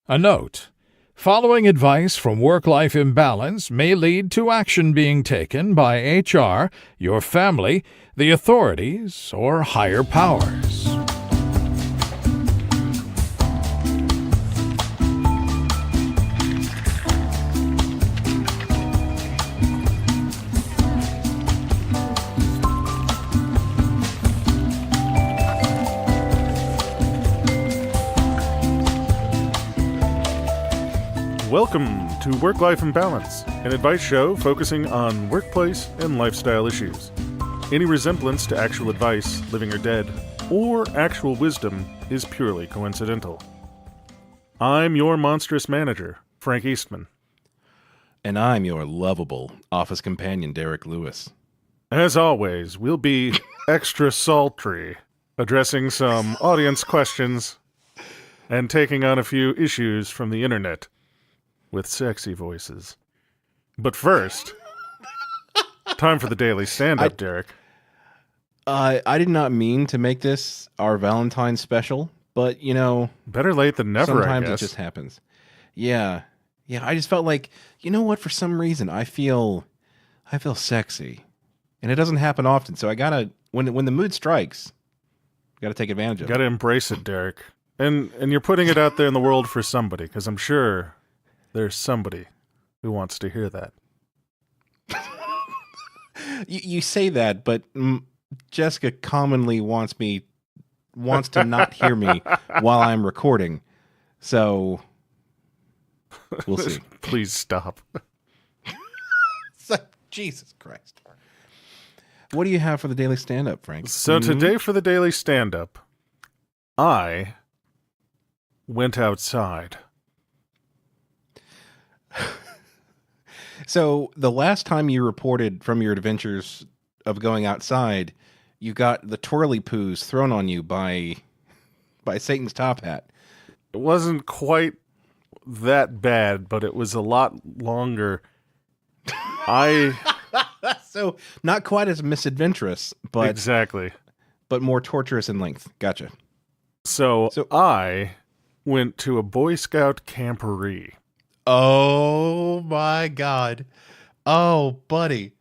A note: following advice from work-life imbalance may lead to action being taken by HR, your family, the authorities, or higher powers. Welcome to Work-Life Imbalance, an advice show focusing on workplace and lifestyle issues. Any resemblance to actual advice, living or dead, or actual wisdom is purely coincidental. I'm your monstrous manager, Frank Eastman. And I'm your lovable office companion, Derek Lewis. As always, we'll be extra sultry, addressing some audience questions and taking on a few issues from the internet with sexy voices. But first, time for the daily stand-up, Derek. I did not mean to make this our Valentine's special, but, you know... Better late than never, sometimes I guess. It just happens. Yeah, I just felt like, you know what, for some reason, I feel sexy. And it doesn't happen often, so I gotta... When the mood strikes, gotta take advantage of it. Gotta embrace it, Derek. And you're putting it out there in the world for somebody, because I'm sure there's somebody who wants to hear that. You say that, but Jessica commonly wants to not hear me while I'm recording. So we'll see. Please stop. It's like, Jesus Christ. What do you have for the daily stand-up, Frank? So today for the daily stand-up, I went outside. So the last time you reported from your adventures of going outside, you got the twirly poos thrown on you by Satan's top hat. It wasn't quite that bad, but it was a lot longer. So not quite as misadventurous, but exactly, but more torturous in length. Gotcha. So I went to a Boy Scout camporee. Oh my God. Oh, buddy.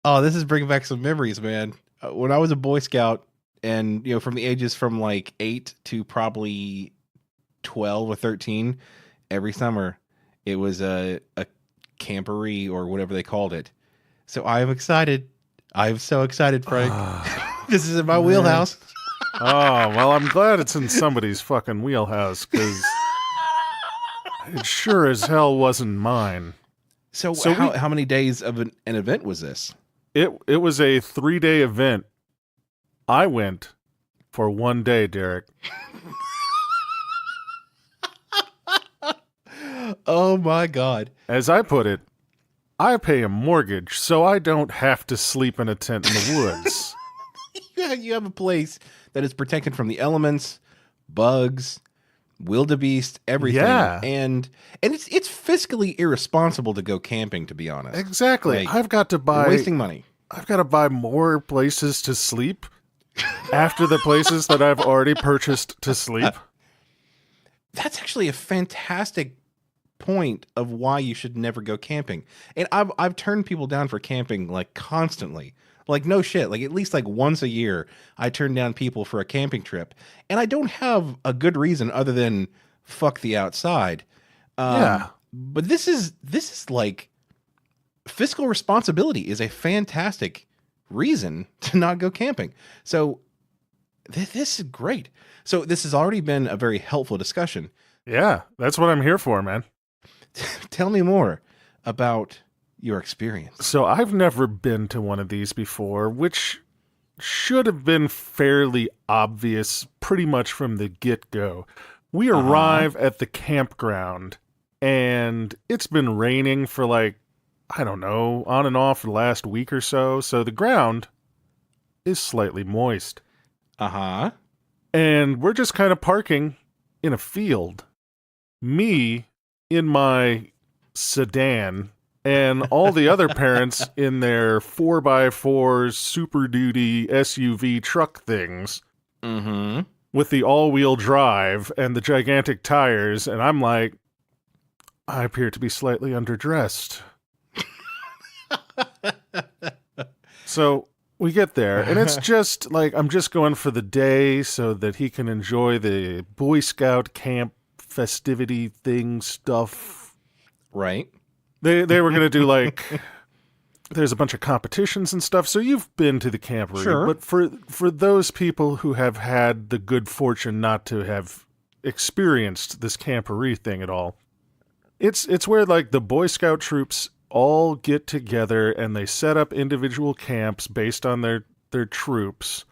Oh, this is bringing back some memories, man. When I was a Boy Scout and, you know, from the ages from like 8 to probably 12 or 13, every summer it was a camporee or whatever they called it. So I'm excited. I'm so excited, Frank. This is in my wheelhouse. Oh, well, I'm glad it's in somebody's fucking wheelhouse, because it sure as hell wasn't mine. So how many days of an event was this? It was a 3-day event. I went for 1 day, Derek. Oh my God. As I put it, I pay a mortgage so I don't have to sleep in a tent in the woods. Yeah, you have a place that is protected from the elements, bugs, wildebeest, everything. Yeah. And it's fiscally irresponsible to go camping, to be honest. Exactly. Like, I've got to buy... you're wasting money. I've got to buy more places to sleep after the places that I've already purchased to sleep. That's actually a fantastic point of why you should never go camping. And I've turned people down for camping like constantly. Like, no shit. Like, at least like once a year, I turn down people for a camping trip. And I don't have a good reason other than fuck the outside. Yeah. But this is like, fiscal responsibility is a fantastic reason to not go camping. So this is great. So this has already been a very helpful discussion. Yeah, that's what I'm here for, man. Tell me more about your experience. So I've never been to one of these before, which should have been fairly obvious pretty much from the get-go. We arrive at the campground, and it's been raining for like, I don't know, on and off for the last week or so, so the ground is slightly moist. Uh-huh. And we're just kind of parking in a field. Me in my sedan, and all the other parents in their 4x4 Super Duty SUV truck things. Mm-hmm. with the all-wheel drive and the gigantic tires, and I'm like, I appear to be slightly underdressed. So we get there, and it's just like, I'm just going for the day so that he can enjoy the Boy Scout camp festivity thing stuff. Right. They were going to do like, there's a bunch of competitions and stuff. So you've been to the camporee, Sure. but for those people who have had the good fortune not to have experienced this camporee thing at all, it's where like the Boy Scout troops all get together and they set up individual camps based on their troops,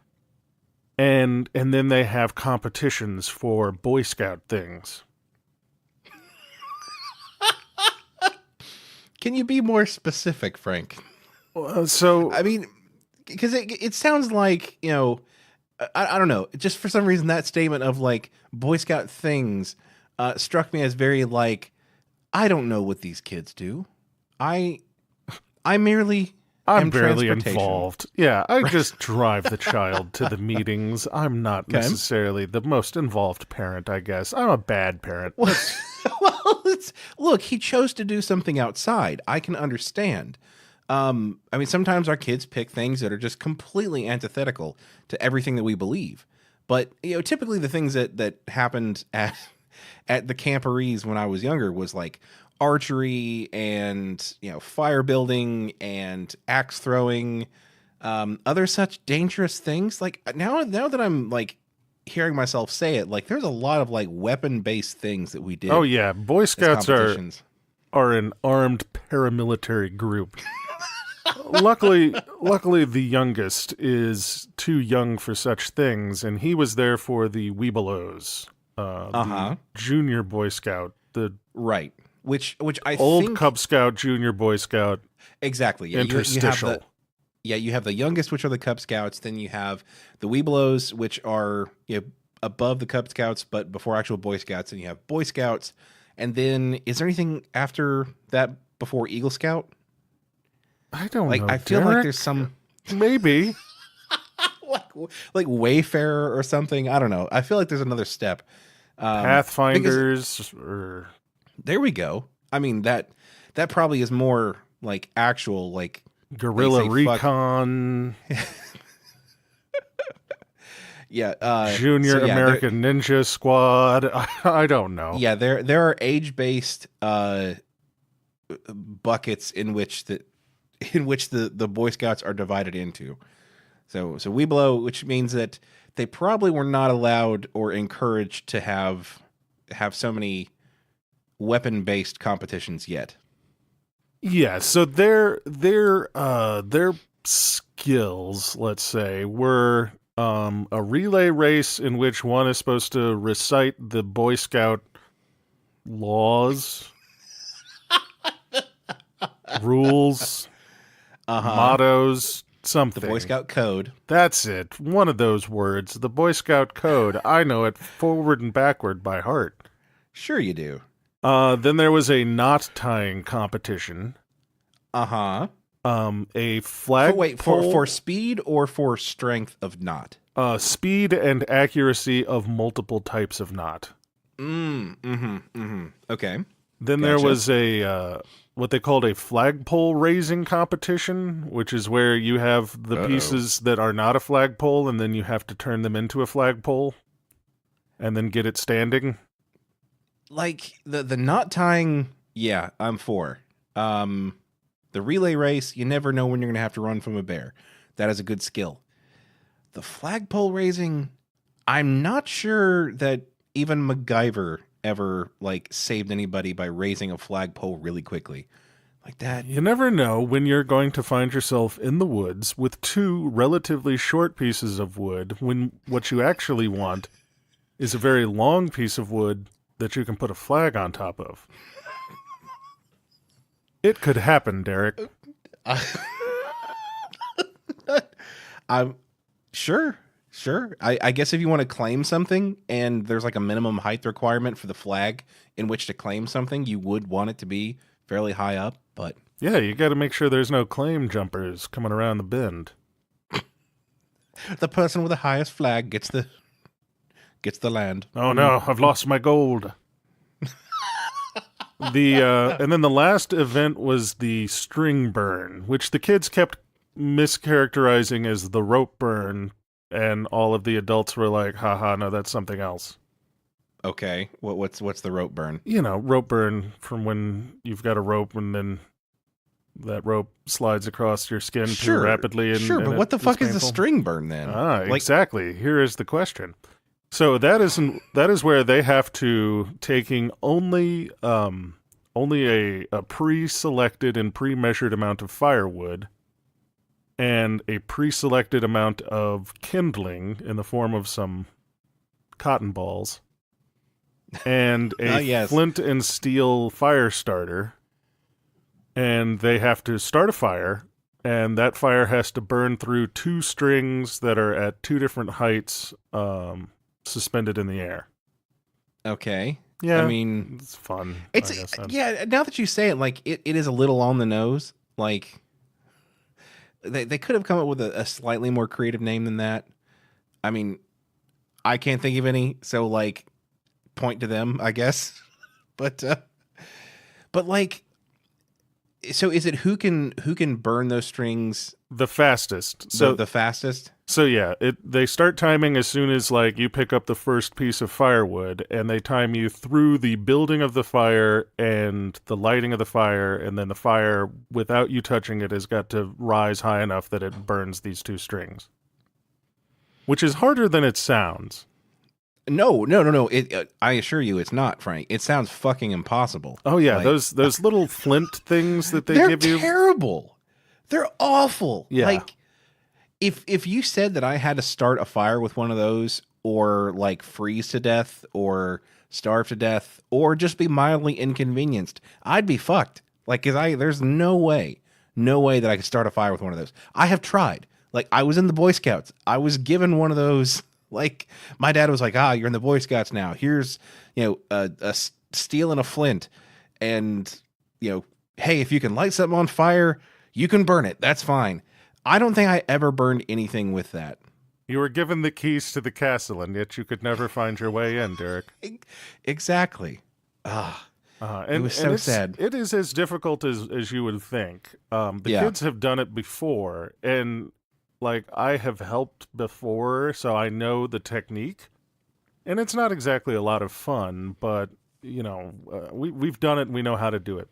and then they have competitions for Boy Scout things. Can you be more specific, Frank? So I mean, because it sounds like, you know, I don't know. Just for some reason, that statement of like Boy Scout things struck me as very like, I don't know what these kids do. I merely I'm am barely transportation. involved. Yeah, I just drive the child to the meetings. I'm not necessarily the most involved parent, I guess. I'm a bad parent. Well, look, he chose to do something outside. I can understand. I mean, sometimes our kids pick things that are just completely antithetical to everything that we believe. But, you know, typically the things that happened at the camporees when I was younger was like archery and, you know, fire building and axe throwing, other such dangerous things. Like now that I'm like hearing myself say it, like there's a lot of like weapon-based things that we did. Oh yeah, Boy Scouts competitions. are an armed paramilitary group. Luckily, the youngest is too young for such things, and he was there for the Webelos, the junior Boy Scout, the right, which I old think, Cub Scout, junior Boy Scout, exactly. Yeah, interstitial. you have the youngest, which are the Cub Scouts. Then you have the Webelos, which are, you know, above the Cub Scouts, but before actual Boy Scouts. And you have Boy Scouts. And then is there anything after that before Eagle Scout? I don't Like, know. I feel Derek? like there's some Maybe. like Wayfarer or something. I don't know. I feel like there's another step. Pathfinders or there we go. I mean, that probably is more like actual like Guerrilla they say Recon, yeah, Junior so yeah, American Ninja Squad. I don't know. Yeah, there are age-based buckets in which the Boy Scouts are divided into. So Webelo, which means that they probably were not allowed or encouraged to have so many weapon-based competitions yet. Yeah, so their skills, let's say, were a relay race in which one is supposed to recite the Boy Scout laws, rules, mottos, something. The Boy Scout code. That's it. One of those words. The Boy Scout code. I know it forward and backward by heart. Sure you do. Then there was a knot tying competition. Uh-huh. A flag for speed or for strength of knot? Speed and accuracy of multiple types of knot. Okay. Then there was a what they called a flagpole raising competition, which is where you have the pieces that are not a flagpole, and then you have to turn them into a flagpole, and then get it standing. Like the knot tying, yeah, I'm for. The relay race, you never know when you're going to have to run from a bear. That is a good skill. The flagpole raising, I'm not sure that even MacGyver ever like saved anybody by raising a flagpole really quickly. Like that. You never know when you're going to find yourself in the woods with two relatively short pieces of wood when what you actually want is a very long piece of wood that you can put a flag on top of. It could happen, Derek. I'm sure. I guess if you want to claim something and there's like a minimum height requirement for the flag in which to claim something, you would want it to be fairly high up, but yeah, you got to make sure there's no claim jumpers coming around the bend. The person with the highest flag gets the gets the land. Oh no, I've lost my gold. And then the last event was the string burn, which the kids kept mischaracterizing as the rope burn, and all of the adults were like, haha, no, that's something else. Okay, what's the rope burn? You know, rope burn from when you've got a rope and then that rope slides across your skin too rapidly. And but what the fuck is the painful. string burn then? Exactly. Here is the question. So that is where they have to taking only a pre-selected and pre-measured amount of firewood and a pre-selected amount of kindling in the form of some cotton balls and a flint and steel fire starter, and they have to start a fire, and that fire has to burn through 2 strings that are at 2 different heights, suspended in the air. Okay. Yeah, I mean, it's fun. Now that you say it, like it is a little on the nose. Like they could have come up with a slightly more creative name than that. I mean, I can't think of any, so like point to them, I guess. but like, so is it who can burn those strings the fastest? So the fastest. So yeah, they start timing as soon as like you pick up the first piece of firewood, and they time you through the building of the fire and the lighting of the fire, and then the fire, without you touching it, has got to rise high enough that it burns these 2 strings, which is harder than it sounds. No. I assure you, it's not, Frank. It sounds fucking impossible. Oh yeah, like, those little flint things that they give you. They're terrible. They're awful. Yeah. Like, if you said that I had to start a fire with one of those, or like freeze to death, or starve to death, or just be mildly inconvenienced, I'd be fucked. Like, there's no way that I could start a fire with one of those. I have tried. Like, I was in the Boy Scouts. I was given one of those. Like, my dad was like, you're in the Boy Scouts now. Here's, a steel and a flint. And, hey, if you can light something on fire, you can burn it. That's fine. I don't think I ever burned anything with that. You were given the keys to the castle, and yet you could never find your way in, Derek. Exactly. It was so sad. It is as difficult as you would think. The kids have done it before, and like I have helped before, so I know the technique. And it's not exactly a lot of fun, but we've done it and we know how to do it.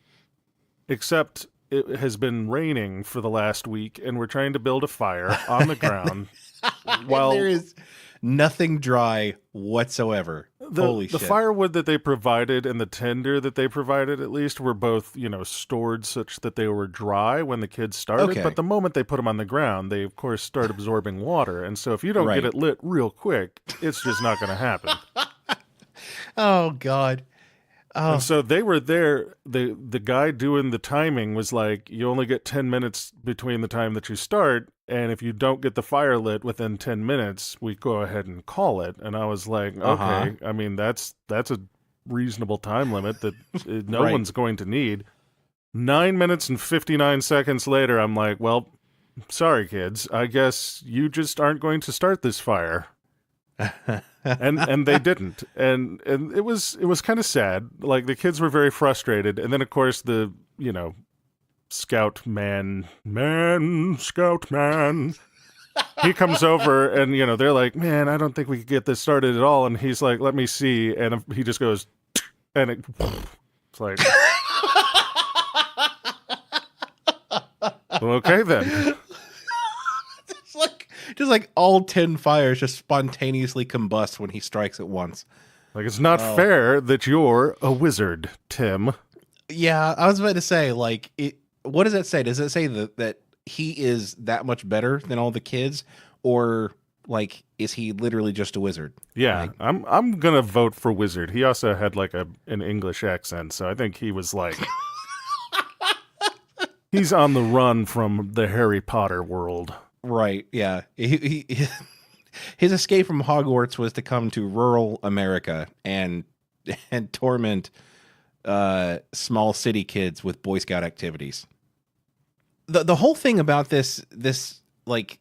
Except it has been raining for the last week, and we're trying to build a fire on the ground while there is nothing dry whatsoever. Holy shit. The firewood that they provided and the tinder that they provided, at least, were both, stored such that they were dry when the kids started. Okay. But the moment they put them on the ground, they, of course, start absorbing water. And so if you don't get it lit real quick, it's just not going to happen. Oh, God. Oh. And so they were there. The guy doing the timing was like, you only get 10 minutes between the time that you start, and if you don't get the fire lit within 10 minutes, we go ahead and call it. And I was like, okay, I mean, that's a reasonable time limit that no one's going to need. 9 minutes and 59 seconds later, I'm like, well, sorry, kids. I guess you just aren't going to start this fire. and they didn't, and it was kind of sad. Like, the kids were very frustrated, and then of course the scout man, he comes over, and they're like, man, I don't think we could get this started at all, and he's like, let me see, and he just goes, and it's like, well, okay then. Just like all 10 fires just spontaneously combust when he strikes at once. Like, it's not fair that you're a wizard, Tim. Yeah, I was about to say, like, what does that say? Does it say that he is that much better than all the kids? Or, like, is he literally just a wizard? Yeah, like, I'm going to vote for wizard. He also had, like, an English accent, so I think he was, like... he's on the run from the Harry Potter world. Right, yeah. His escape from Hogwarts was to come to rural America and torment small city kids with Boy Scout activities. The whole thing about this like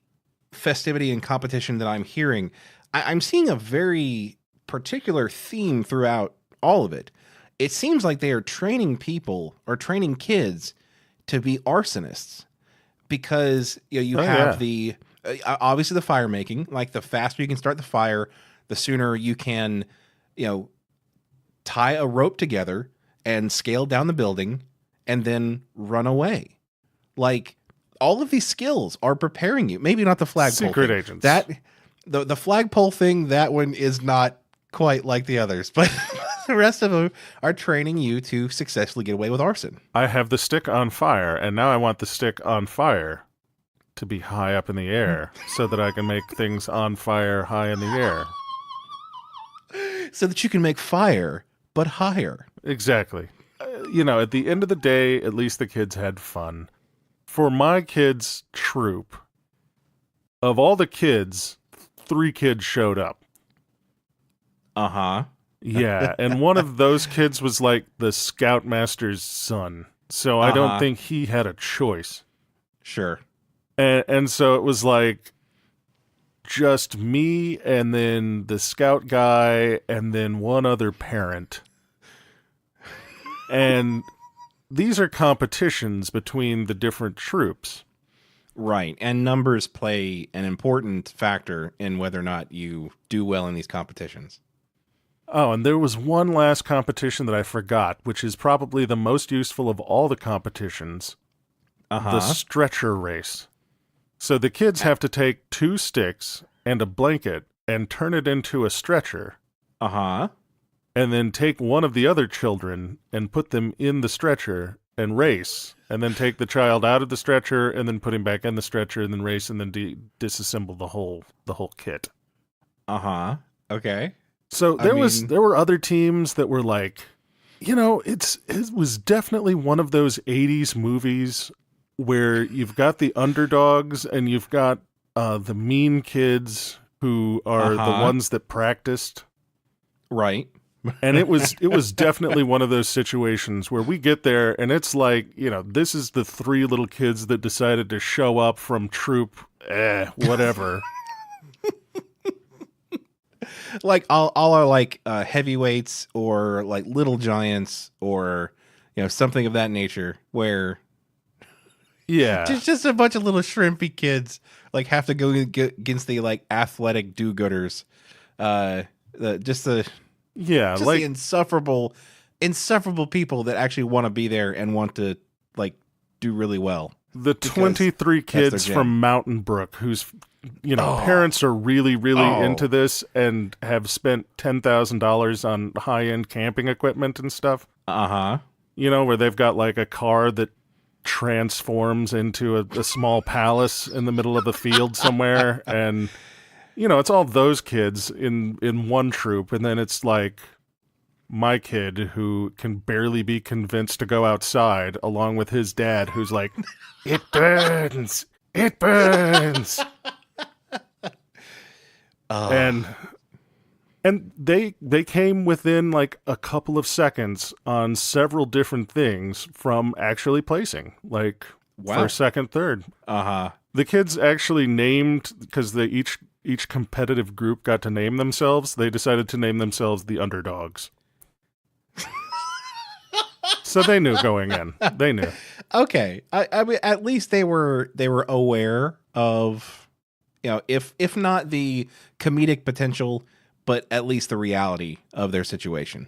festivity and competition that I'm hearing, I'm seeing a very particular theme throughout all of it. It seems like they are training people or training kids to be arsonists, because you have the obviously the fire making. Like, the faster you can start the fire, the sooner you can tie a rope together and scale down the building and then run away. Like, all of these skills are preparing you. Maybe not the flagpole Secret thing. agents. That the flagpole thing, that one is not quite like the others, but the rest of them are training you to successfully get away with arson. I have the stick on fire, and now I want the stick on fire to be high up in the air so that I can make things on fire high in the air. So that you can make fire, but higher. Exactly. At the end of the day, at least the kids had fun. For my kids' troop, of all the kids, 3 kids showed up. Uh-huh. Yeah, and one of those kids was like the scoutmaster's son. So I don't think he had a choice. Sure. And so it was like just me and then the scout guy and then one other parent. And these are competitions between the different troops. Right. And numbers play an important factor in whether or not you do well in these competitions. Oh, and there was one last competition that I forgot, which is probably the most useful of all the competitions. The stretcher race. So the kids have to take 2 sticks and a blanket and turn it into a stretcher. Uh-huh. And then take one of the other children and put them in the stretcher and race. And then take the child out of the stretcher and then put him back in the stretcher and then race and then disassemble the whole kit. Uh-huh. Okay. So there were other teams that were like, it was definitely one of those 80s movies where you've got the underdogs and you've got the mean kids who are the ones that practiced. Right. And it was definitely one of those situations where we get there and it's like, this is the 3 little kids that decided to show up from troop, whatever. Like all are like heavyweights or like little giants or something of that nature, where just a bunch of little shrimpy kids like have to go against the like athletic do-gooders, the insufferable people that actually want to be there and want to like do really well. The 23 kids from Mountain Brook whose parents are really, really into this and have spent $10,000 on high-end camping equipment and stuff. Uh-huh. Where they've got like a car that transforms into a small palace in the middle of the field somewhere. And, it's all those kids in one troop. And then it's like my kid who can barely be convinced to go outside along with his dad who's like, it burns. It burns. And they came within like a couple of seconds on several different things from actually placing, like first, second, third. The kids actually named, because they each competitive group got to name themselves. They decided to name themselves the underdogs. So they knew going in. They knew. Okay, I mean, at least they were aware of. If not the comedic potential, but at least the reality of their situation.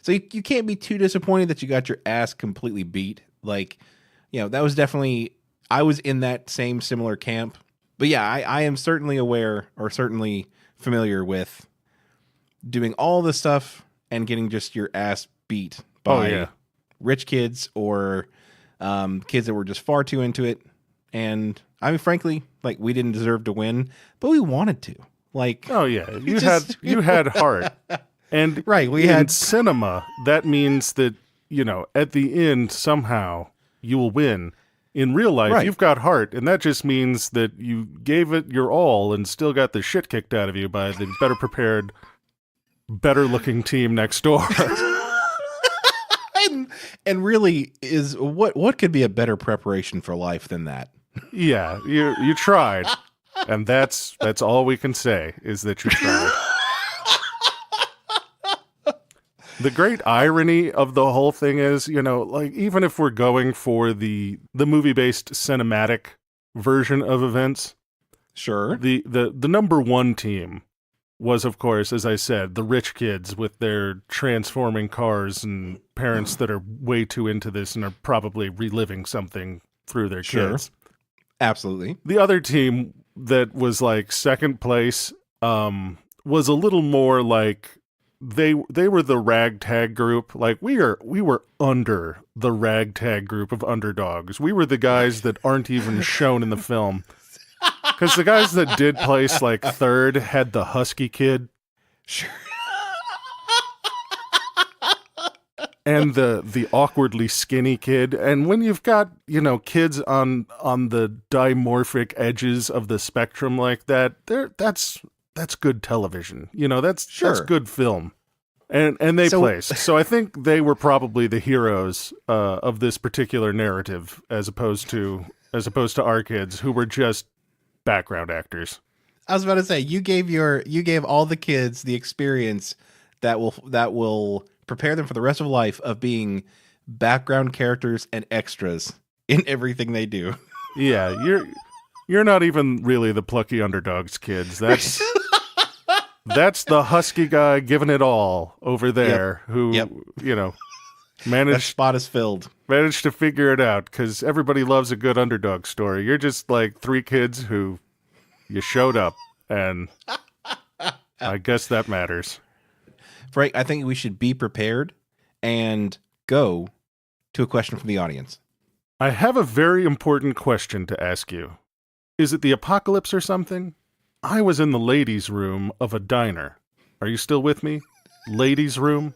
So you can't be too disappointed that you got your ass completely beat. Like, that was definitely, I was in that similar camp. But yeah, I am certainly aware or certainly familiar with doing all this stuff and getting just your ass beat by rich kids or kids that were just far too into it. And I mean, frankly, like, we didn't deserve to win, but we wanted to. Like, you had heart, and right, we in had cinema. That means that at the end somehow you will win. In real life, you've got heart, and that just means that you gave it your all and still got the shit kicked out of you by the better prepared, better looking team next door. and really, is what could be a better preparation for life than that? Yeah, you tried, and that's all we can say is that you tried. The great irony of the whole thing is, like, even if we're going for the movie-based cinematic version of events, Sure. the number one team was, of course, as I said, the rich kids with their transforming cars and parents that are way too into this and are probably reliving something through their kids. Absolutely. The other team that was like second place was a little more like they were the ragtag group. Like we were under the ragtag group of underdogs. We were the guys that aren't even shown in the film. Because the guys that did place like third had the husky kid. Sure. And the awkwardly skinny kid. And when you've got, kids on the dimorphic edges of the spectrum like that, that's good television. That's good film. And they placed. So I think they were probably the heroes of this particular narrative as opposed to our kids who were just background actors. I was about to say you gave all the kids the experience that will prepare them for the rest of life of being background characters and extras in everything they do. Yeah, you're not even really the plucky underdogs kids. That's the husky guy giving it all over there who managed that spot is filled. Managed to figure it out because everybody loves a good underdog story. You're just like three kids who you showed up, and I guess that matters. Frank, I think we should be prepared and go to a question from the audience. I have a very important question to ask you. Is it the apocalypse or something? I was in the ladies' room of a diner. Are you still with me? Ladies' room?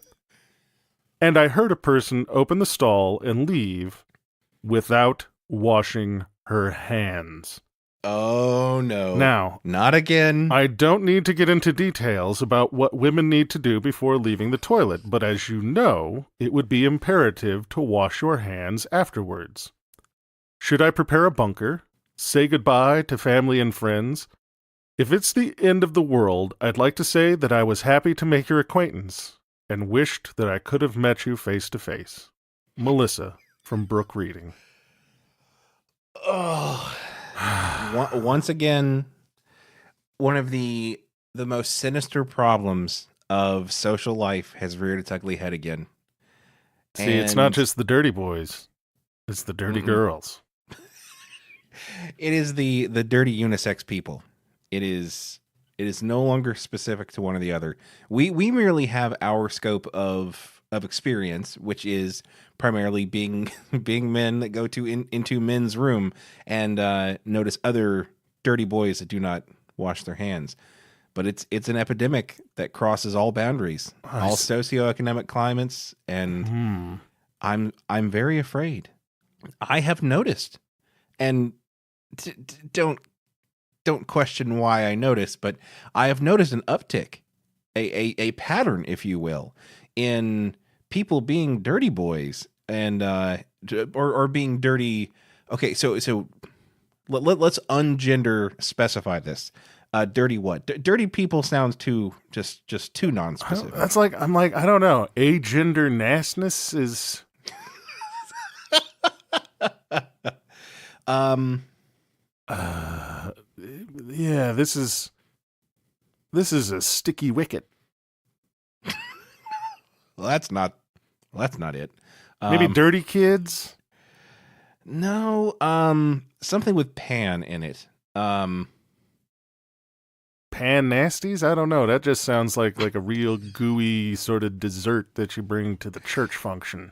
And I heard a person open the stall and leave without washing her hands. Oh, no. Now, not again. I don't need to get into details about what women need to do before leaving the toilet, but as you know, it would be imperative to wash your hands afterwards. Should I prepare a bunker? Say goodbye to family and friends? If it's the end of the world, I'd like to say that I was happy to make your acquaintance and wished that I could have met you face to face. Melissa from Brook Reading. Oh, once again, one of the most sinister problems of social life has reared its ugly head again. See, it's not just the dirty boys; it's the dirty girls. It is the dirty unisex people. It is no longer specific to one or the other. We merely have our scope of experience, which is primarily being men that go into men's room and notice other dirty boys that do not wash their hands. But it's an epidemic that crosses all boundaries, all socioeconomic climates, and I'm very afraid. I have noticed, and don't question why I noticed, but I have noticed an uptick, a pattern, if you will, in people being dirty boys and or being dirty. Okay, so let's ungender specify this. Dirty what? Dirty people sounds too just too non-specific. That's like I don't know. Agender nastiness is. Yeah, this is a sticky wicket. Well, that's not it. Maybe dirty kids? No, something with pan in it. Pan nasties? I don't know. That just sounds like a real gooey sort of dessert that you bring to the church function.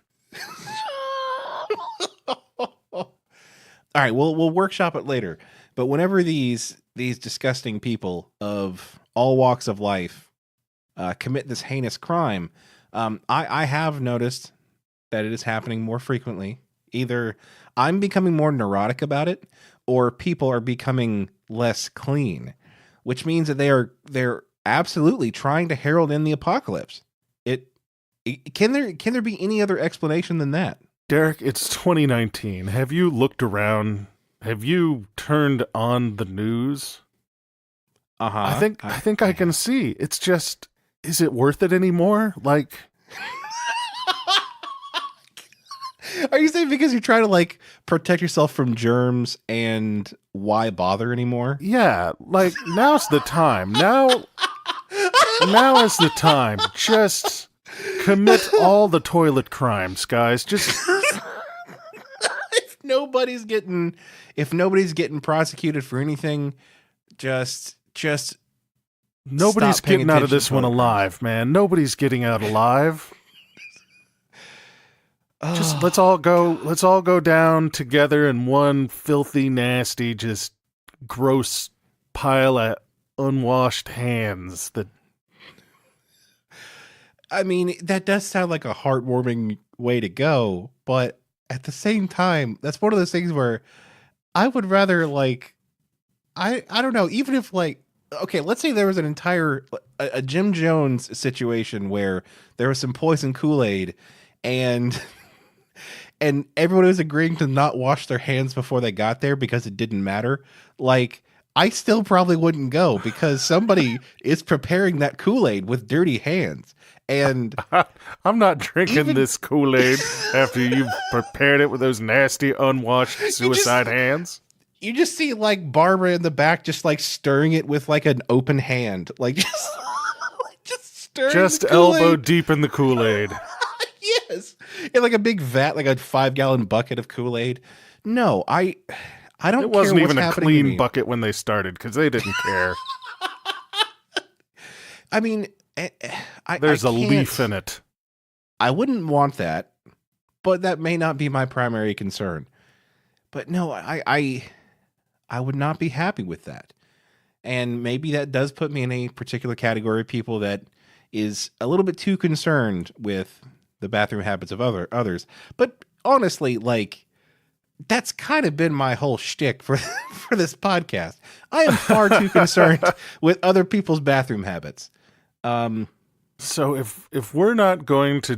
All right, we'll workshop it later. But whenever these disgusting people of all walks of life commit this heinous crime, I have noticed that it is happening more frequently. Either I'm becoming more neurotic about it, or people are becoming less clean, which means that they're absolutely trying to herald in the apocalypse. Can there be any other explanation than that? Derek, it's 2019. Have you looked around? Have you turned on the news? Uh-huh. I think I can see. It's just, is it worth it anymore? Like, Are you saying because you're trying to like protect yourself from germs and why bother anymore? Yeah, like now's the time. Now is the time. Just commit all the toilet crimes, guys. Just if nobody's getting prosecuted for anything, just nobody's stop paying getting out of attention this to one toilet alive, man. Nobody's getting out alive. Just let's all go down together in one filthy, nasty, just gross pile of unwashed hands that I mean, that does sound like a heartwarming way to go, but at the same time, that's one of those things where I would rather like I don't know, even if like okay, let's say there was an entire a Jim Jones situation where there was some poison Kool-Aid and and everyone was agreeing to not wash their hands before they got there because it didn't matter. Like, I still probably wouldn't go because somebody is preparing that Kool-Aid with dirty hands. And I'm not drinking this Kool-Aid after you've prepared it with those nasty, unwashed suicide hands. You just see like Barbara in the back just like stirring it with like an open hand. Like just stirring just the Kool-Aid. elbow deep in the Kool-Aid. Yes. In like a big vat, like a 5-gallon bucket of Kool-Aid. No, I don't care. It wasn't what's even a happening to clean me. bucket when they started because they didn't care. I mean, There's I a leaf in it. I wouldn't want that, but that may not be my primary concern. But no, I would not be happy with that. And maybe that does put me in a particular category of people that is a little bit too concerned with the bathroom habits of others. But honestly, like, that's kind of been my whole shtick for this podcast. I am far too concerned with other people's bathroom habits. So if we're not going to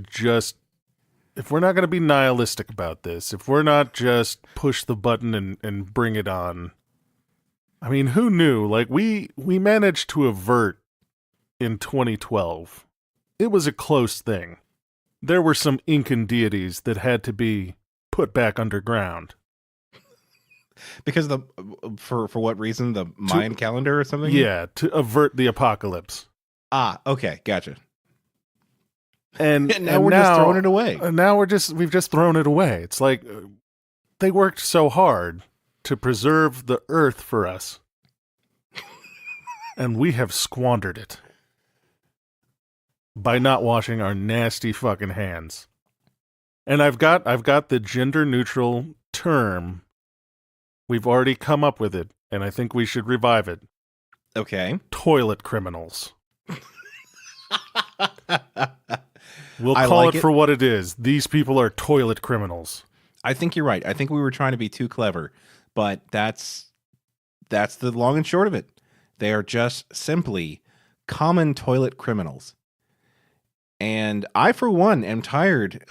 be nihilistic about this, if we're not just push the button and bring it on, I mean, who knew? Like, we managed to avert in 2012. It was a close thing. There were some Incan deities that had to be put back underground. Because for what reason? The Mayan calendar or something? Yeah, to avert the apocalypse. Ah, okay, gotcha. And now we're just throwing it away. Now we've just thrown it away. It's like they worked so hard to preserve the earth for us. And we have squandered it by not washing our nasty fucking hands. And I've got the gender neutral term. We've already come up with it, and I think we should revive it. Okay. Toilet criminals. We'll I call like it it for what it is. These people are toilet criminals. I think you're right. I think we were trying to be too clever, but that's the long and short of it. They are just simply common toilet criminals. And I, for one, am tired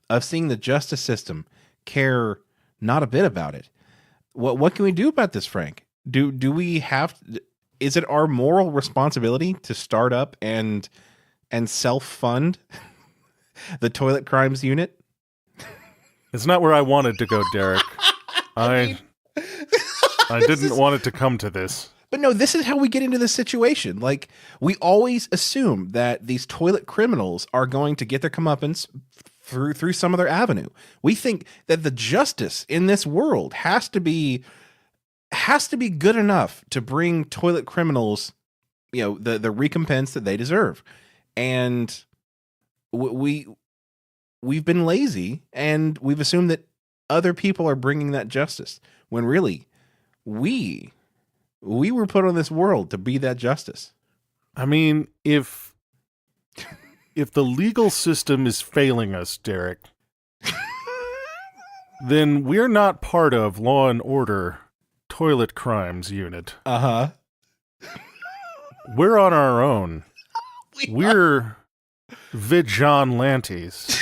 of seeing the justice system care not a bit about it. What can we do about this, Frank? Do we have? Is it our moral responsibility to start up and self-fund the toilet crimes unit? It's not where I wanted to go, Derek. I didn't want it to come to this. But no, this is how we get into this situation. Like, we always assume that these toilet criminals are going to get their comeuppance through some other avenue. We think that the justice in this world has to be good enough to bring toilet criminals, the recompense that they deserve. And we've been lazy, and we've assumed that other people are bringing that justice, when really we were put on this world to be that justice. I mean, if the legal system is failing us, Derek, then we're not part of Law and Order Toilet Crimes Unit. Uh-huh. We're on our own. We're vigilantes.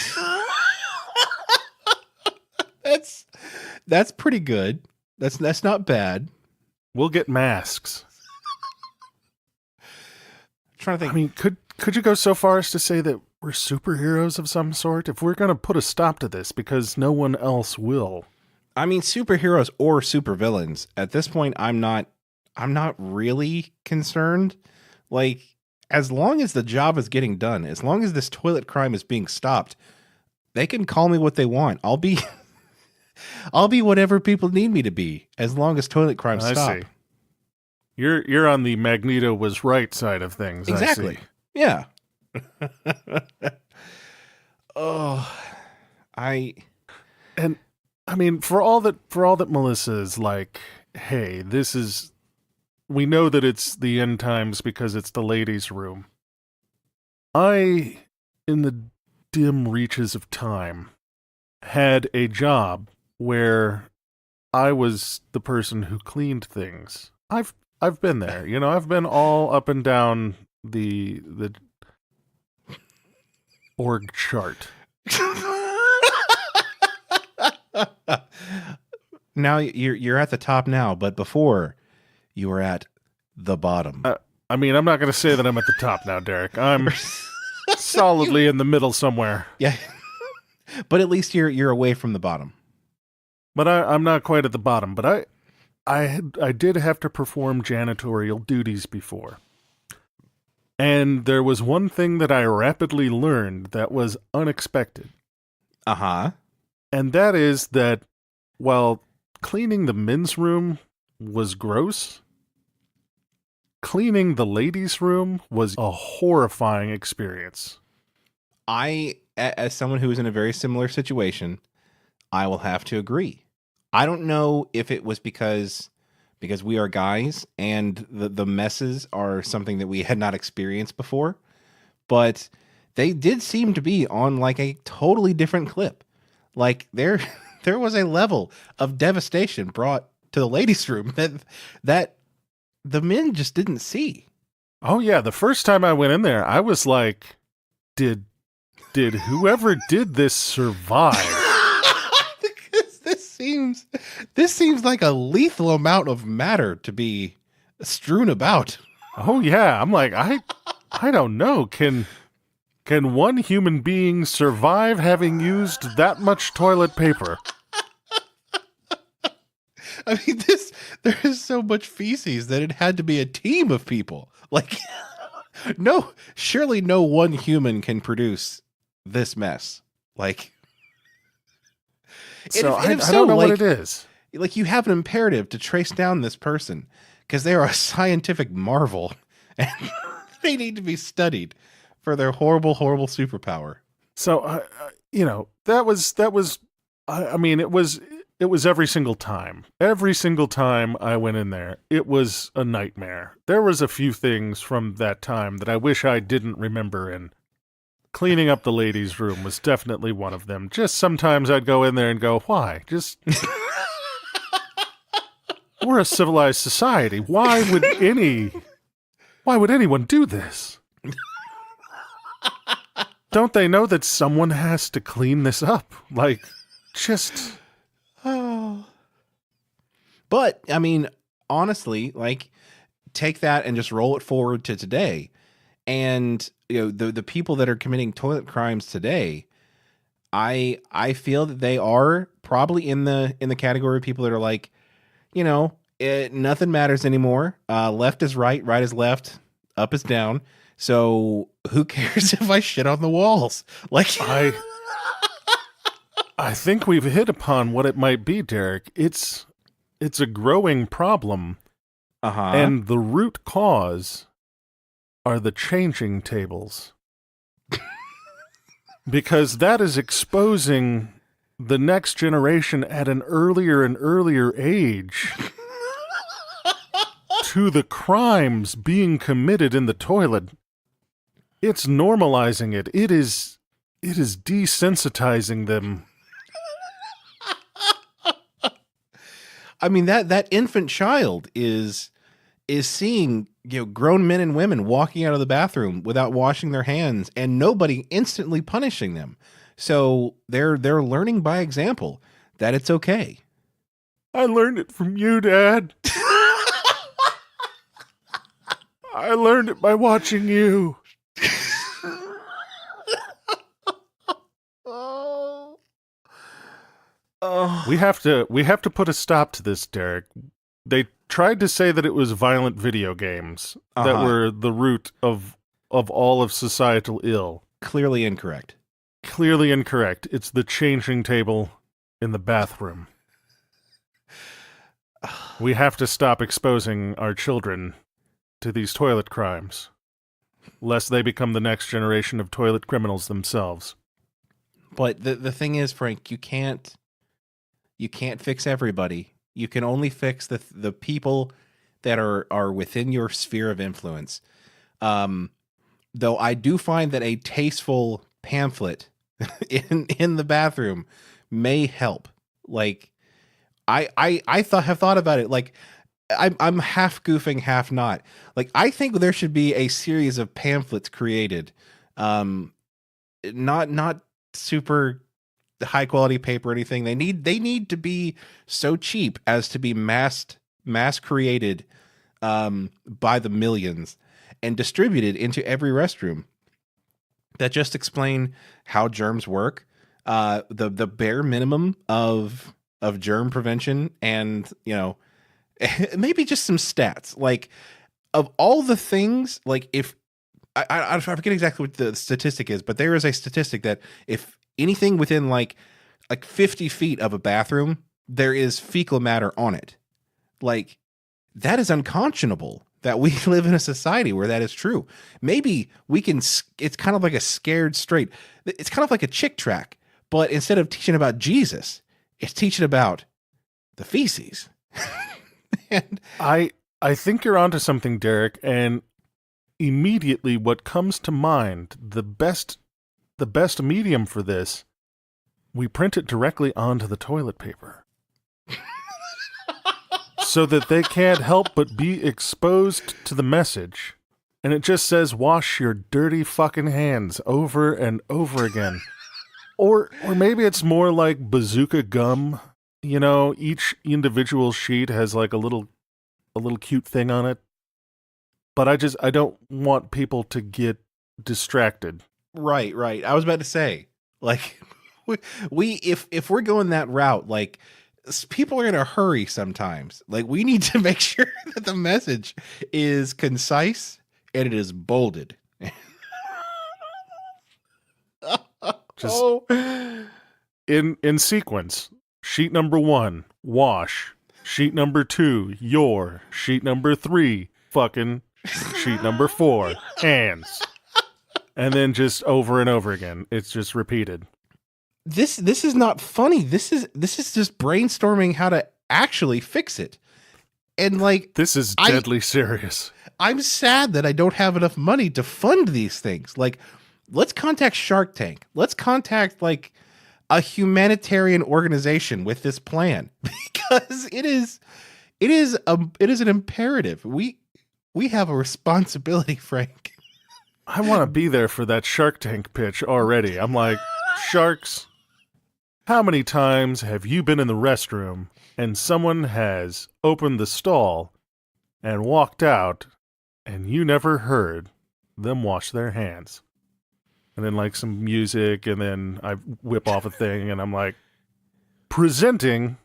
That's pretty good. That's not bad. We'll get masks. I'm trying to think. I mean, could you go so far as to say that we're superheroes of some sort? If we're going to put a stop to this because no one else will. I mean, superheroes or supervillains. At this point, I'm not really concerned. Like, as long as the job is getting done, as long as this toilet crime is being stopped, they can call me what they want. I'll be whatever people need me to be, as long as toilet crime stop. I see. You're on the Magneto was right side of things. Exactly. I see. Yeah. And I mean, for all that Melissa is like, hey, we know that it's the end times because it's the ladies' room. I, in the dim reaches of time, had a job where I was the person who cleaned things. I've been there, I've been all up and down the org chart. Now you're at the top now, but before you were at the bottom. I mean, I'm not going to say that I'm at the top now, Derek. I'm solidly in the middle somewhere. Yeah, but at least you're away from the bottom. But I'm not quite at the bottom. But I did have to perform janitorial duties before. And there was one thing that I rapidly learned that was unexpected. Uh-huh. And that is that while cleaning the men's room was gross, cleaning the ladies' room was a horrifying experience. As someone who is in a very similar situation, I will have to agree. I don't know if it was because we are guys and the messes are something that we had not experienced before, but they did seem to be on like a totally different clip. Like there was a level of devastation brought to the ladies' room that the men just didn't see. Oh yeah, the first time I went in there, I was like, did whoever did this survive? Because this seems like a lethal amount of matter to be strewn about. Oh yeah, I'm like, I don't know. Can one human being survive having used that much toilet paper? I mean, there is so much feces that it had to be a team of people. Like, surely no one human can produce this mess. Like, so I don't know what it is. Like, you have an imperative to trace down this person because they are a scientific marvel and they need to be studied for their horrible, horrible superpower. So, that was. I mean, it was every single time. Every single time I went in there, it was a nightmare. There was a few things from that time that I wish I didn't remember, and cleaning up the ladies' room was definitely one of them. Just sometimes I'd go in there and go, why? Just... We're a civilized society. Why would anyone do this? Don't they know that someone has to clean this up? Like, just... Oh. But, I mean, honestly, like, take that and just roll it forward to today. And, the people that are committing toilet crimes today, I feel that they are probably in the category of people that are like, nothing matters anymore. Left is right, right is left, up is down. So who cares if I shit on the walls? Like, I think we've hit upon what it might be, Derek. It's a growing problem. Uh-huh. And the root cause are the changing tables. Because that is exposing the next generation at an earlier and earlier age to the crimes being committed in the toilet. It's normalizing it. It is desensitizing them. I mean, that infant child is seeing grown men and women walking out of the bathroom without washing their hands and nobody instantly punishing them. So they're learning by example that it's okay. I learned it from you, Dad. I learned it by watching you. Oh, We have to put a stop to this, Derek. They tried to say that it was violent video games that were the root of all of societal ill. clearly incorrect. Clearly incorrect. It's the changing table in the bathroom. We have to stop exposing our children to these toilet crimes, lest they become the next generation of toilet criminals themselves. But the thing is, Frank, you can't fix everybody. You can only fix the people that are within your sphere of influence. Though I do find that a tasteful pamphlet in the bathroom may help. Like I have thought about it. Like I'm half goofing, half not. Like I think there should be a series of pamphlets created. Not super high quality paper or anything. They need to be so cheap as to be mass created by the millions and distributed into every restroom that just explain how germs work, the bare minimum of germ prevention, and maybe just some stats. Like of all the things, like if I forget exactly what the statistic is, but there is a statistic that if anything within like 50 feet of a bathroom, there is fecal matter on it. Like that is unconscionable that we live in a society where that is true. Maybe we can, it's kind of like a scared straight. It's kind of like a chick track, but instead of teaching about Jesus, it's teaching about the feces. And I think you're onto something, Derek, and immediately what comes to mind, the best medium for this, we print it directly onto the toilet paper. So that they can't help but be exposed to the message. And it just says, wash your dirty fucking hands over and over again. Or maybe it's more like bazooka gum. Each individual sheet has like a little cute thing on it. But I don't want people to get distracted. Right. I was about to say, like, if we're going that route, like, people are in a hurry sometimes. Like, we need to make sure that the message is concise and it is bolded. Just in sequence. Sheet number 1, wash. Sheet number 2, your. Sheet number 3, fucking. Sheet number 4, hands. And then just over and over again. It's just repeated. This is not funny. This is just brainstorming how to actually fix it. And like, this is deadly serious. I'm sad that I don't have enough money to fund these things. Like, let's contact Shark Tank. Let's contact like a humanitarian organization with this plan, because it is an imperative. We have a responsibility, Frank. I want to be there for that Shark Tank pitch already. I'm like, sharks, how many times have you been in the restroom and someone has opened the stall and walked out and you never heard them wash their hands? And then like some music, and then I whip off a thing and I'm like, presenting,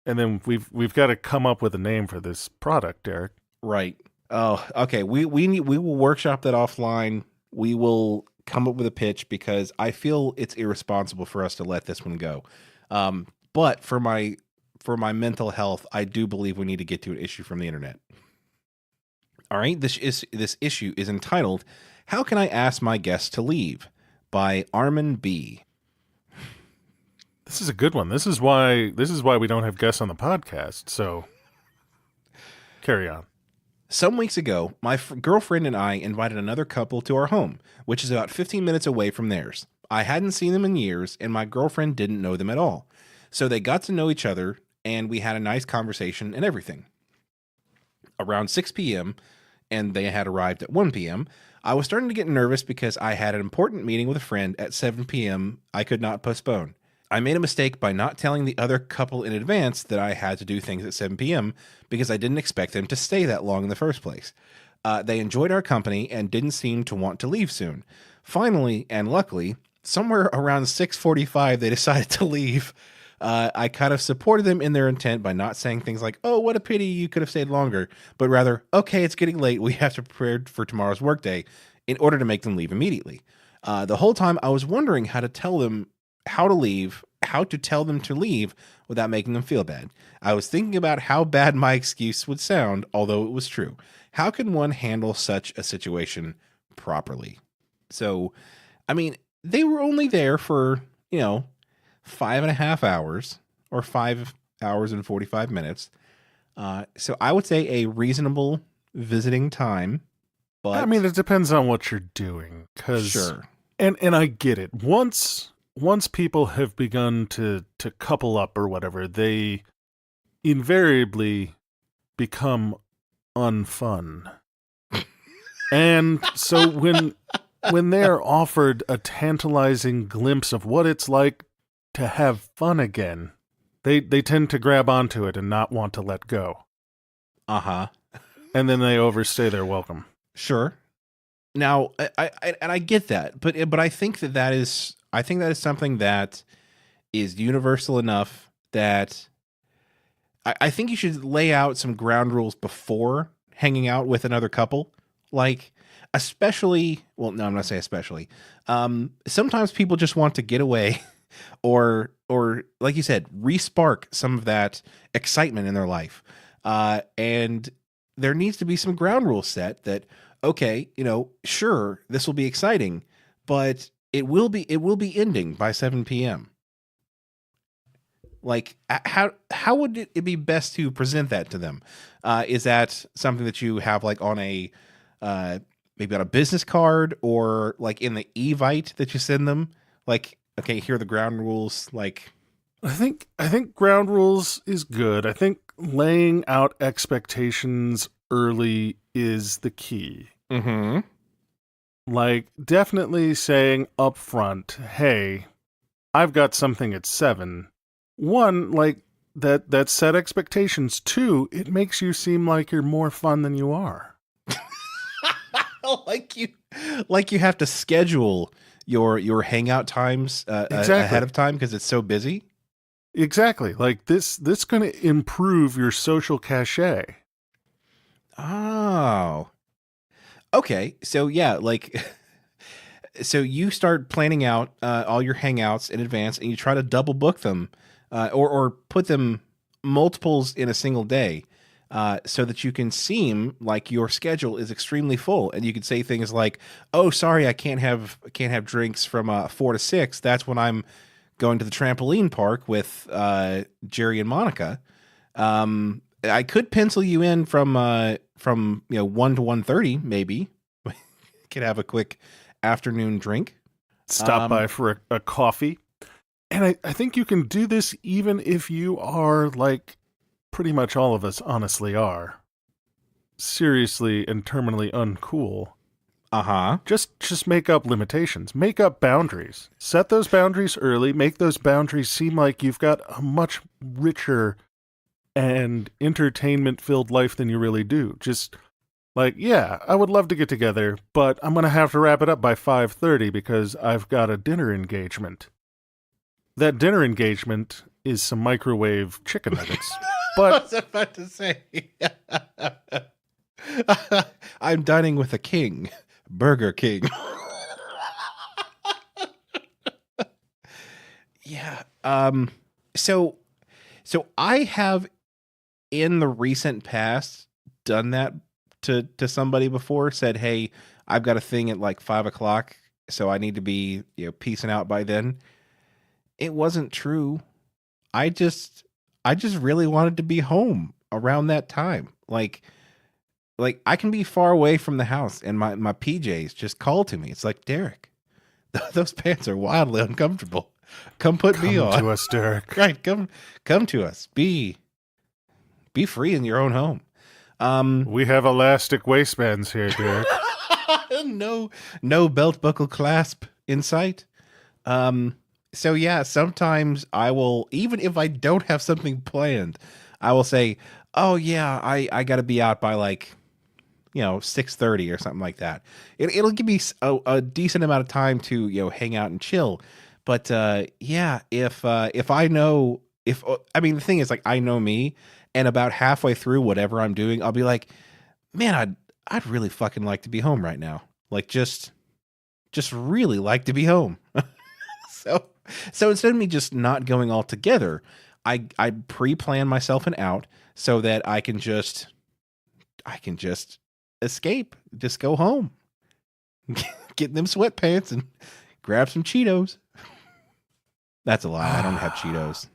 and then we've got to come up with a name for this product, Derek. Right. Oh, okay. We will workshop that offline. We will come up with a pitch, because I feel it's irresponsible for us to let this one go. But for my mental health, I do believe we need to get to an issue from the internet. All right. This issue is entitled, "How Can I Ask My Guests to Leave?" by Armin B. This is a good one. This is why we don't have guests on the podcast. So carry on. Some weeks ago, my girlfriend and I invited another couple to our home, which is about 15 minutes away from theirs. I hadn't seen them in years, and my girlfriend didn't know them at all. So they got to know each other, and we had a nice conversation and everything. Around 6 p.m., and they had arrived at 1 p.m., I was starting to get nervous because I had an important meeting with a friend at 7 p.m. I could not postpone. I made a mistake by not telling the other couple in advance that I had to do things at 7 p.m. because I didn't expect them to stay that long in the first place. They enjoyed our company and didn't seem to want to leave soon. Finally, and luckily, somewhere around 6:45, they decided to leave. I kind of supported them in their intent by not saying things like, "Oh, what a pity, you could have stayed longer," but rather, "Okay, it's getting late. We have to prepare for tomorrow's workday," in order to make them leave immediately. The whole time I was wondering how to tell them how to leave, how to tell them to leave without making them feel bad. I was thinking about how bad my excuse would sound, although it was true. How can one handle such a situation properly? So, I mean, they were only there for, 5.5 hours or 5 hours and 45 minutes. So I would say a reasonable visiting time. But I mean, it depends on what you're doing. Sure. And I get it. Once people have begun to couple up or whatever, they invariably become unfun. And so when they're offered a tantalizing glimpse of what it's like to have fun again, they tend to grab onto it and not want to let go. Uh-huh. And then they overstay their welcome. Sure. Now, I get that, but I think that is something that is universal enough that I think you should lay out some ground rules before hanging out with another couple. Like, especially, well, no, I'm not saying especially. Sometimes people just want to get away or like you said, re-spark some of that excitement in their life. And there needs to be some ground rules set that, okay, sure, this will be exciting, but it will be ending by 7 p.m. Like, how would it be best to present that to them? Is that something that you have like on a maybe on a business card or like in the Evite that you send them? Like, okay, here are the ground rules. Like, I think ground rules is good. I think laying out expectations early is the key. mm-hmm. Like, definitely saying up front, hey, I've got something at 7. One, like, that set expectations. 2, it makes you seem like you're more fun than you are. like you have to schedule your hangout times Exactly. ahead of time because it's so busy. Exactly. Like, this going to improve your social cachet. Oh. Okay, so yeah, like, so you start planning out all your hangouts in advance, and you try to double book them, or put them multiples in a single day, so that you can seem like your schedule is extremely full, and you can say things like, "Oh, sorry, I can't have drinks from 4 to 6. That's when I'm going to the trampoline park with Jerry and Monica. I could pencil you in from 1 to 1:30, maybe. Could have a quick afternoon drink. Stop by for a coffee. And I think you can do this even if you are, like, pretty much all of us honestly are, seriously and terminally uncool. Uh-huh. Just make up limitations. Make up boundaries. Set those boundaries early. Make those boundaries seem like you've got a much richer and entertainment-filled life than you really do. Just like, yeah, I would love to get together, but I'm going to have to wrap it up by 5:30 because I've got a dinner engagement. That dinner engagement is some microwave chicken nuggets. But I was about to say, I'm dining with a king, Burger King. Yeah. So I have in the recent past done that to somebody before. Said, "Hey, I've got a thing at like 5:00, so I need to be peacing out by then." It wasn't true. I just really wanted to be home around that time. Like I can be far away from the house and my PJs just call to me. It's like, "Derek, those pants are wildly uncomfortable. Come put me on." Come to us, Derek. Right, come to us. Be free in your own home. We have elastic waistbands here, Derek. no belt buckle clasp in sight. So yeah, sometimes I will, even if I don't have something planned, I will say, "Oh yeah, I got to be out by like 6:30 or something like that." It'll give me a decent amount of time to hang out and chill. But yeah, if I know the thing is, like, I know me, and about halfway through whatever I'm doing, I'll be like, man, I'd really fucking like to be home right now. Like, just really like to be home. So instead of me just not going all together, I pre-plan myself an out so that I can just escape, just go home, get in them sweatpants and grab some Cheetos. That's a lie. I don't have Cheetos.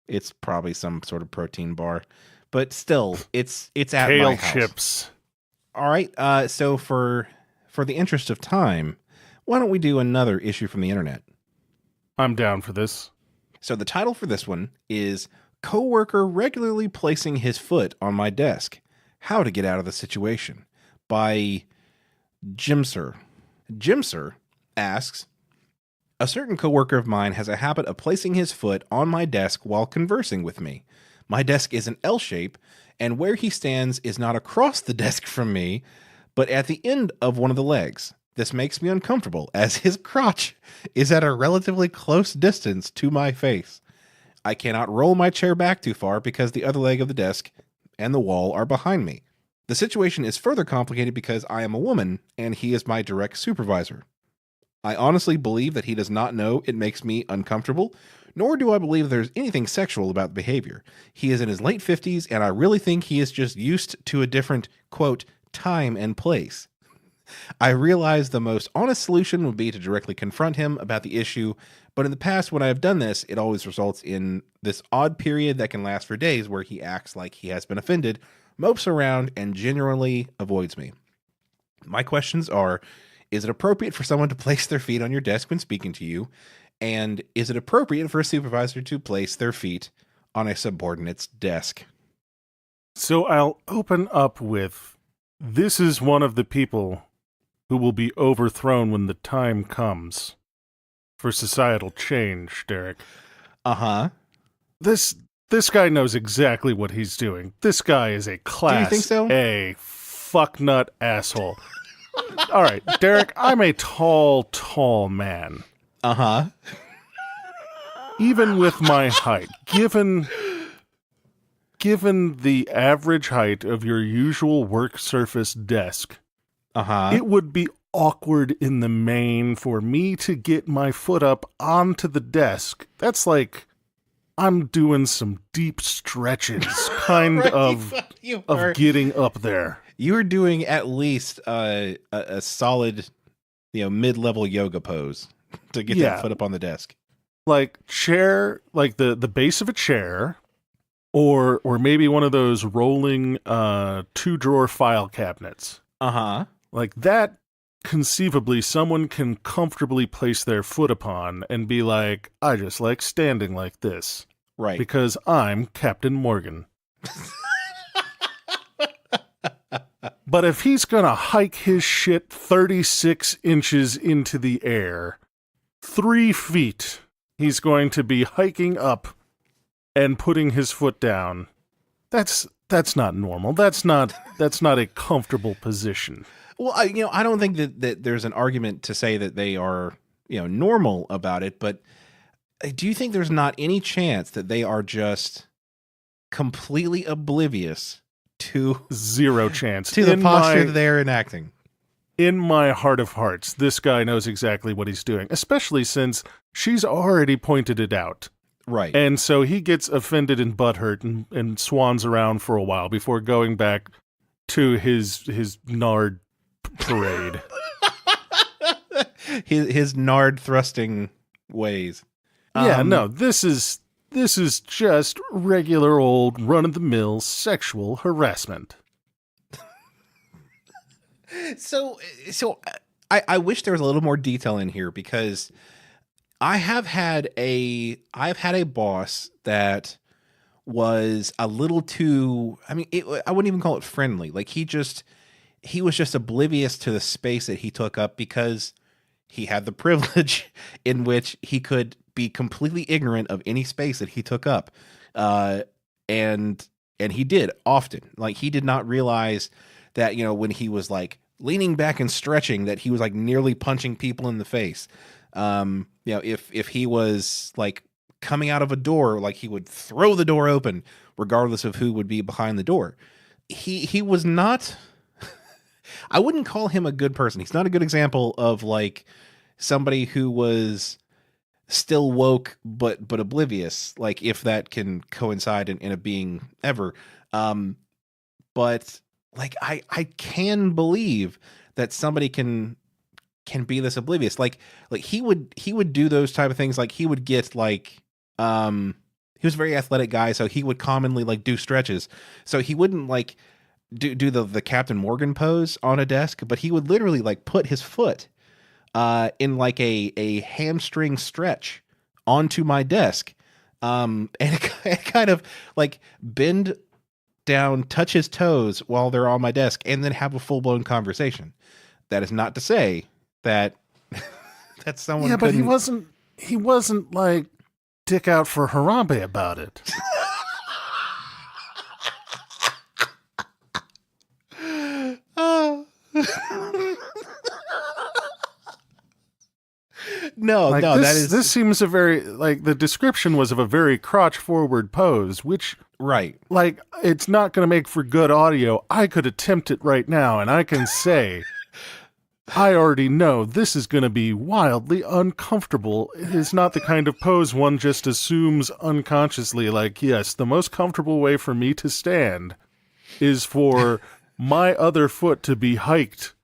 It's probably some sort of protein bar, but still, it's at Kale my house. chips. All right. So for the interest of time, why don't we do another issue from the internet? I'm down for this. So the title for this one is "Coworker Regularly Placing His Foot on My Desk. How to Get Out of the Situation" by Jimsir. Jimsir asks, "A certain coworker of mine has a habit of placing his foot on my desk while conversing with me. My desk is an L shape, and where he stands is not across the desk from me, but at the end of one of the legs. This makes me uncomfortable, as his crotch is at a relatively close distance to my face. I cannot roll my chair back too far because the other leg of the desk and the wall are behind me. The situation is further complicated because I am a woman, and he is my direct supervisor. I honestly believe that he does not know it makes me uncomfortable, nor do I believe there's anything sexual about the behavior. He is in his late 50s, and I really think he is just used to a different, quote, time and place. I realize the most honest solution would be to directly confront him about the issue, but in the past when I have done this, it always results in this odd period that can last for days where he acts like he has been offended, mopes around, and generally avoids me. My questions are, is it appropriate for someone to place their feet on your desk when speaking to you? And is it appropriate for a supervisor to place their feet on a subordinate's desk?" So I'll open up with, this is one of the people who will be overthrown when the time comes for societal change, Derek. Uh-huh. This guy knows exactly what he's doing. This guy is a class think so? A fucknut asshole. All right, Derek, I'm a tall man. Uh-huh. Even with my height, given the average height of your usual work surface desk, it would be awkward in the main for me to get my foot up onto the desk. That's like I'm doing some deep stretches, kind Right, of getting up there. You were doing at least a solid, mid-level yoga pose to get that foot up on the desk. Like chair, like the base of a chair, or maybe one of those rolling 2-drawer file cabinets. Uh-huh. Like that, conceivably, someone can comfortably place their foot upon and be like, I just like standing like this. Right. Because I'm Captain Morgan. But if he's gonna hike his shit 36 inches into the air, 3 feet, he's going to be hiking up and putting his foot down. That's not normal. That's not a comfortable position. Well, I don't think that there's an argument to say that they are, normal about it, but do you think there's not any chance that they are just completely oblivious to zero chance to the posture that they're enacting? In my heart of hearts, this guy knows exactly what he's doing, especially since she's already pointed it out. Right. And so he gets offended and butthurt and swans around for a while before going back to his nard parade. his nard thrusting ways. Yeah, no, this is just regular old run-of-the-mill sexual harassment. So I wish there was a little more detail in here, because I've had a boss that was a little too, I wouldn't even call it friendly. Like he was just oblivious to the space that he took up because he had the privilege in which he could be completely ignorant of any space that he took up. And he did often. Like he did not realize that, when he was like leaning back and stretching, that he was like nearly punching people in the face. If he was like coming out of a door, like he would throw the door open regardless of who would be behind the door. He was not, I wouldn't call him a good person. He's not a good example of like somebody who was still woke but oblivious, like if that can coincide in a being ever. But like I can believe that somebody can be this oblivious. Like he would do those type of things. Like he would get like he was a very athletic guy, so he would commonly like do stretches. So he wouldn't like do the Captain Morgan pose on a desk, but he would literally like put his foot in like a hamstring stretch onto my desk, and it kind of like bend down, touch his toes while they're on my desk, and then have a full-blown conversation. That is not to say that that someone Yeah, but couldn't... he wasn't like dick out for Harambe about it. No, like no, this seems a very, like, the description was of a very crotch forward pose, which, right. like, it's not going to make for good audio. I could attempt it right now, and I can say, I already know this is going to be wildly uncomfortable. It is not the kind of pose one just assumes unconsciously, like, yes, the most comfortable way for me to stand is for my other foot to be hiked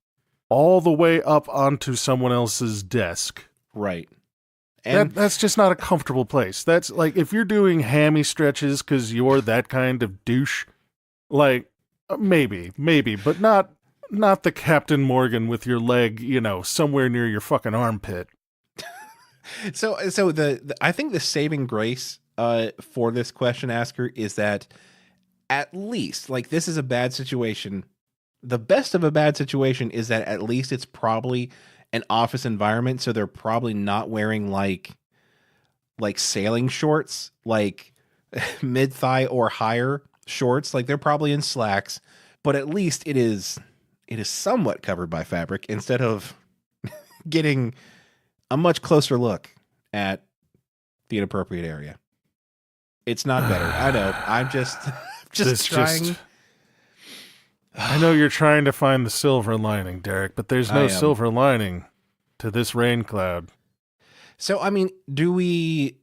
all the way up onto someone else's desk. Right. And That's just not a comfortable place. That's like, if you're doing hammy stretches because you're that kind of douche, like, maybe, but not the Captain Morgan with your leg, you know, somewhere near your fucking armpit. So the I think the saving grace for this question asker is that at least, like, this is a bad situation. The best of a bad situation is that at least it's probably an office environment, so they're probably not wearing like sailing shorts, like mid-thigh or higher shorts. Like they're probably in slacks, but at least it is somewhat covered by fabric instead of getting a much closer look at the inappropriate area. It's not better. I know. I'm just trying. I know you're trying to find the silver lining, Derek, but there's no silver lining to this rain cloud. So, I mean, do we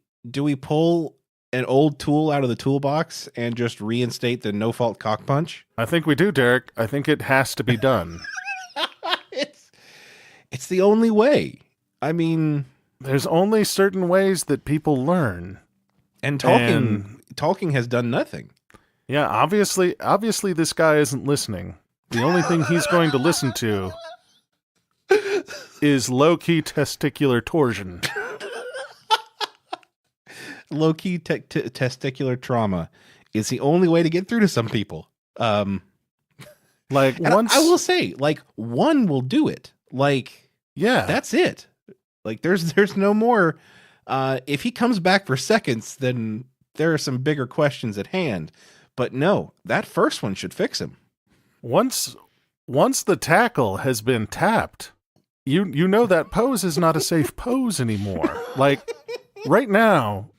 pull an old tool out of the toolbox and just reinstate the no-fault cock punch? I think we do, Derek. I think it has to be done. It's the only way. I mean, there's only certain ways that people learn. And talking has done nothing. Yeah, obviously this guy isn't listening. The only thing he's going to listen to is low-key testicular torsion. Low-key testicular trauma is the only way to get through to some people. Like, once I will say, like, one will do it. Like, yeah, that's it. Like, there's no more. If he comes back for seconds, then there are some bigger questions at hand. But no, that first one should fix him. Once the tackle has been tapped, you know that pose is not a safe pose anymore. Like, right now,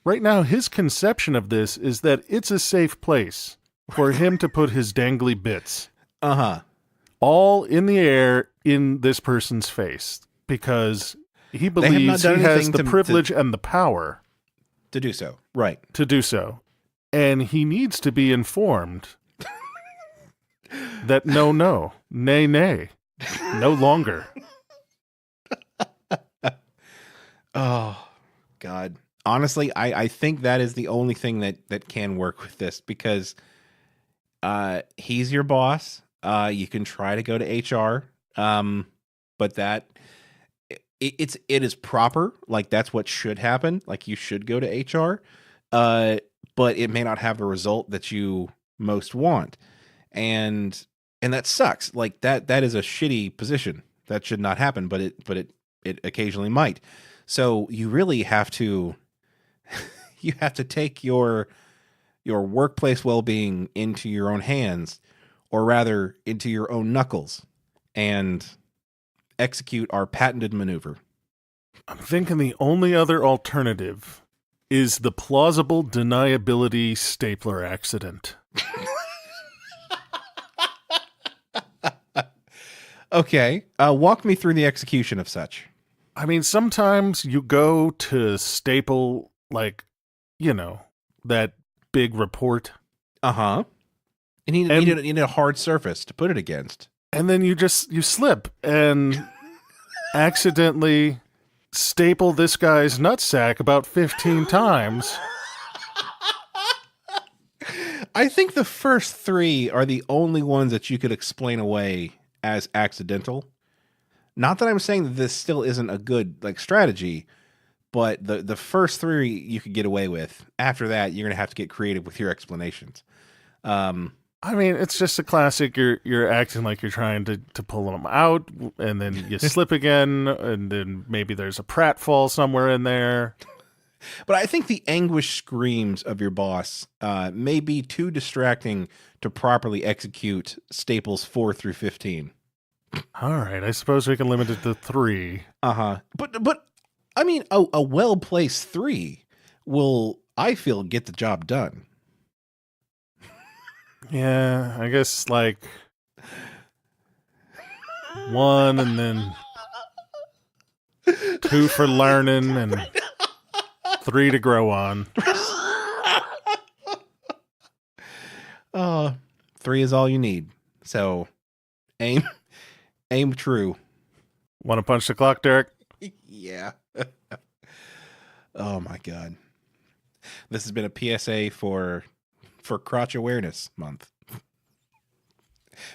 his conception of this is that it's a safe place for him to put his dangly bits. All in the air in this person's face, because he believes he has the privilege and the power to do so. Right. To do so. And he needs to be informed that no, nay, no longer. Oh, God. Honestly, I think that is the only thing that can work with this, because he's your boss. You can try to go to HR, but that it is proper. Like, that's what should happen. Like, you should go to HR. But it may not have the result that you most want. And that sucks. Like, that is a shitty position. That should not happen, but it occasionally might. So you really have to take your workplace well-being into your own hands, or rather into your own knuckles, and execute our patented maneuver. I'm thinking the only other alternative is the plausible deniability stapler accident. Okay. Walk me through the execution of such. I mean, sometimes you go to staple, like, that big report. Uh-huh. And you need a hard surface to put it against. And then you slip and accidentally staple this guy's nutsack about 15 times. I think the first 3 are the only ones that you could explain away as accidental. Not that I'm saying that this still isn't a good strategy, but the first 3 you could get away with. After that, you're going to have to get creative with your explanations. I mean, it's just a classic. You're acting like you're trying to pull them out, and then you slip again, and then maybe there's a pratfall somewhere in there. But I think the anguish screams of your boss may be too distracting to properly execute staples 4 through 15. All right, I suppose we can limit it to 3. Uh-huh. But I mean, a well-placed 3 will, I feel, get the job done. Yeah, I guess 1 and then 2 for learning and 3 to grow on. 3 is all you need. So aim true. Want to punch the clock, Derek? Yeah. Oh my God. This has been a PSA for Crotch Awareness Month.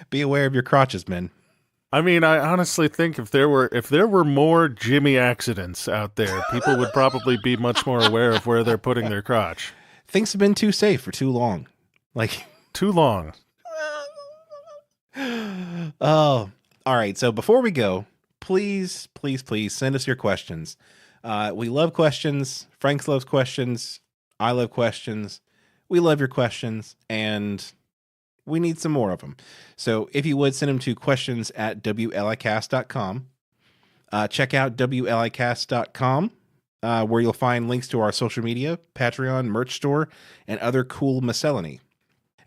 Be aware of your crotches, men. I mean, I honestly think if there were more Jimmy accidents out there, people would probably be much more aware of where they're putting their crotch. Things have been too safe for too long. Too long. Oh, all right. So before we go, please send us your questions. We love questions. Frank loves questions. I love questions. We love your questions, and we need some more of them. So if you would, send them to questions@WLIcast.com. Check out WLIcast.com, where you'll find links to our social media, Patreon, merch store, and other cool miscellany.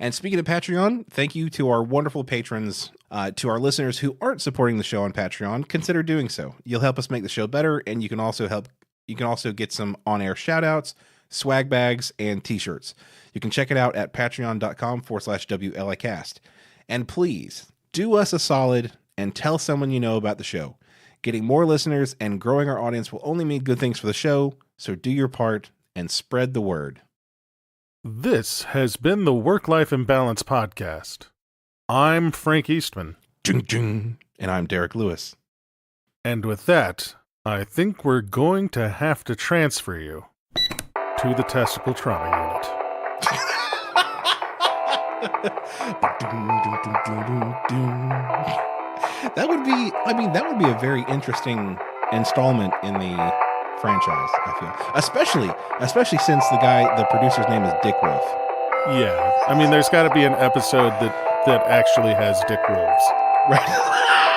And speaking of Patreon, thank you to our wonderful patrons. To our listeners who aren't supporting the show on Patreon, consider doing so. You'll help us make the show better, and you can also get some on-air shout-outs, swag bags, and t-shirts. You can check it out at patreon.com/WLIcast. And please, do us a solid and tell someone you know about the show. Getting more listeners and growing our audience will only mean good things for the show, so do your part and spread the word. This has been the Work-Life Imbalance Podcast. I'm Frank Eastman. And I'm Derek Lewis. And with that, I think we're going to have to transfer you to the testicle trauma unit. That would be a very interesting installment in the franchise, I feel. Especially since the producer's name is Dick Wolf. Yeah. I mean, there's got to be an episode that actually has Dick Wolves. Right.